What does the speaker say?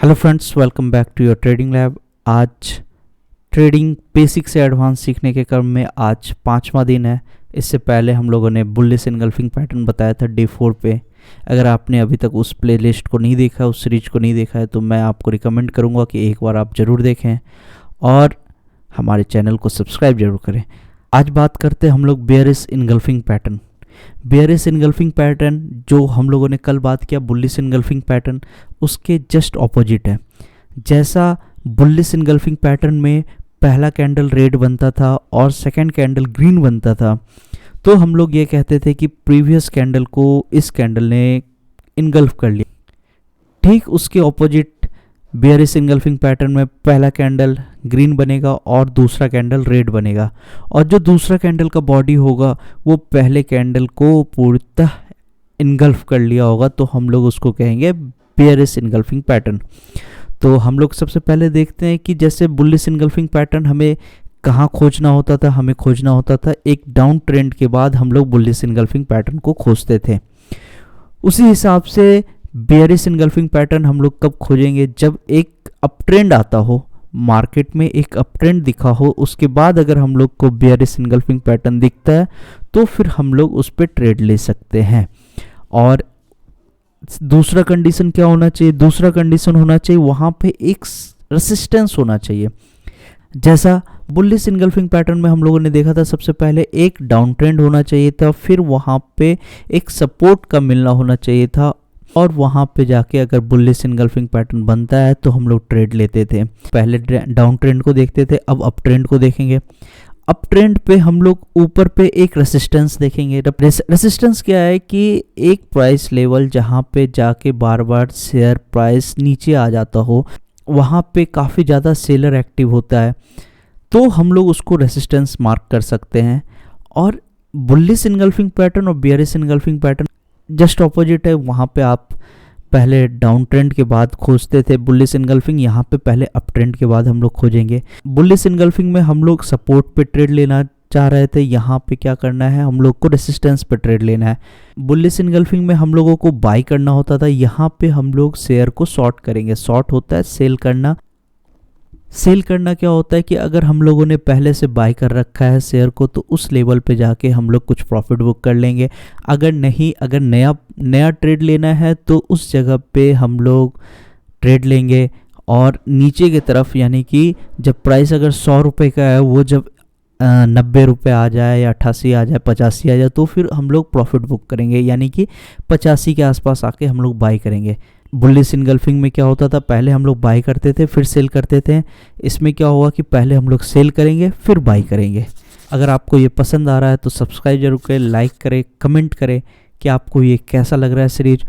Hello friends, welcome back to your trading lab. आज trading basic से advance सीखने के क्रम में आज 5वां दिन है। इससे पहले हम लोगों ने बुलिश इनगल्फिंग पैटर्न बताया था डे 4 पे। अगर आपने अभी तक उस प्लेलिस्ट को नहीं देखा, उस सीरीज को नहीं देखा है, तो मैं आपको रिकमेंड करूंगा कि एक बार आप ज़रूर देखें और हमारे चैनल को सब्सक्राइब जरूर करें। आज बात करते हैं हम लोग bearish engulfing pattern. Bearish engulfing pattern जो हम लोगों ने कल बात किया बुलिश इनगल्फिंग पैटर्न, उसके जस्ट ऑपोजिट है। जैसा बुलिश इनगल्फिंग पैटर्न में पहला कैंडल रेड बनता था और सेकंड कैंडल ग्रीन बनता था, तो हम लोग ये कहते थे कि प्रीवियस कैंडल को इस कैंडल ने इनगल्फ कर लिया। ठीक उसके ऑपोजिट बेयरिश इनगल्फिंग पैटर्न में पहला कैंडल ग्रीन बनेगा और दूसरा कैंडल रेड बनेगा, और जो दूसरा कैंडल का बॉडी होगा वो पहले कैंडल को पूर्णतः इनगल्फ कर लिया होगा, तो हम लोग उसको कहेंगे बेयरिश इनगल्फिंग पैटर्न। तो हम लोग सबसे पहले देखते हैं कि जैसे बुलिश इनगल्फिंग पैटर्न हमें कहाँ खोजना होता था। हमें खोजना होता था एक डाउन ट्रेंड के बाद हम लोग बुलिश इनगल्फिंग पैटर्न को खोजते थे। उसी हिसाब से बेयरिश इनगल्फिंग पैटर्न हम लोग कब खोजेंगे, जब एक अप ट्रेंड आता हो, मार्केट में एक अप ट्रेंड दिखा हो, उसके बाद अगर हम लोग को बेयरिश इनगल्फिंग पैटर्न दिखता है तो फिर हम लोग उस पर ट्रेड ले सकते हैं। और दूसरा कंडीशन क्या होना चाहिए? दूसरा कंडीशन होना चाहिए वहाँ पे एक रेसिस्टेंस होना चाहिए। जैसा बुलिश इनगल्फिंग पैटर्न में हम लोगों ने देखा था, सबसे पहले एक डाउन ट्रेंड होना चाहिए था, फिर वहाँ पे एक सपोर्ट का मिलना होना चाहिए था, और वहाँ पे जाके अगर बुलिश इनगल्फिंग पैटर्न बनता है तो हम लोग ट्रेड लेते थे। पहले डाउन ट्रेंड को देखते थे, अब अप ट्रेंड को देखेंगे। अप ट्रेंड पे हम लोग ऊपर पे एक रेसिस्टेंस देखेंगे। रेसिस्टेंस क्या है कि एक प्राइस लेवल जहाँ पे जाके बार बार शेयर प्राइस नीचे आ जाता हो, वहाँ पे काफ़ी ज़्यादा सेलर एक्टिव होता है, तो हम लोग उसको रेसिस्टेंस मार्क कर सकते हैं। और बुलिश इनगल्फिंग पैटर्न और bearish engulfing pattern just opposite है। वहाँ पे आप पहले डाउन ट्रेंड के बाद खोजते थे बुलिश इनगल्फिंग, यहाँ पे पहले अप ट्रेंड के बाद हम लोग खोजेंगे। बुलिश इनगल्फिंग में हम लोग सपोर्ट पे ट्रेड लेना चाह रहे थे, यहाँ पे क्या करना है, हम लोग को रेसिस्टेंस पे ट्रेड लेना है। बुलिश इनगल्फिंग में हम लोगों को बाई करना होता था, यहाँ पे हम लोग शेयर को शॉर्ट करेंगे। शॉर्ट होता है सेल करना। सेल करना क्या होता है कि अगर हम लोगों ने पहले से बाय कर रखा है शेयर को, तो उस लेवल पे जाके हम लोग कुछ प्रॉफिट बुक कर लेंगे। अगर नहीं, अगर नया ट्रेड लेना है तो उस जगह पे हम लोग ट्रेड लेंगे, और नीचे की तरफ, यानी कि जब प्राइस अगर 100 रुपये का है, वो जब 90 रुपये आ जाए या 88 आ जाए, 85 आ जाए, तो फिर हम लोग प्रॉफिट बुक करेंगे, यानी कि 85 के आसपास आके हम लोग बाई करेंगे। बुलिश इनगल्फिंग में क्या होता था, पहले हम लोग बाई करते थे फिर सेल करते थे। इसमें क्या होगा कि पहले हम लोग सेल करेंगे फिर बाई करेंगे। अगर आपको ये पसंद आ रहा है तो सब्सक्राइब जरूर करें, लाइक करें, कमेंट करें कि आपको ये कैसा लग रहा है सीरीज,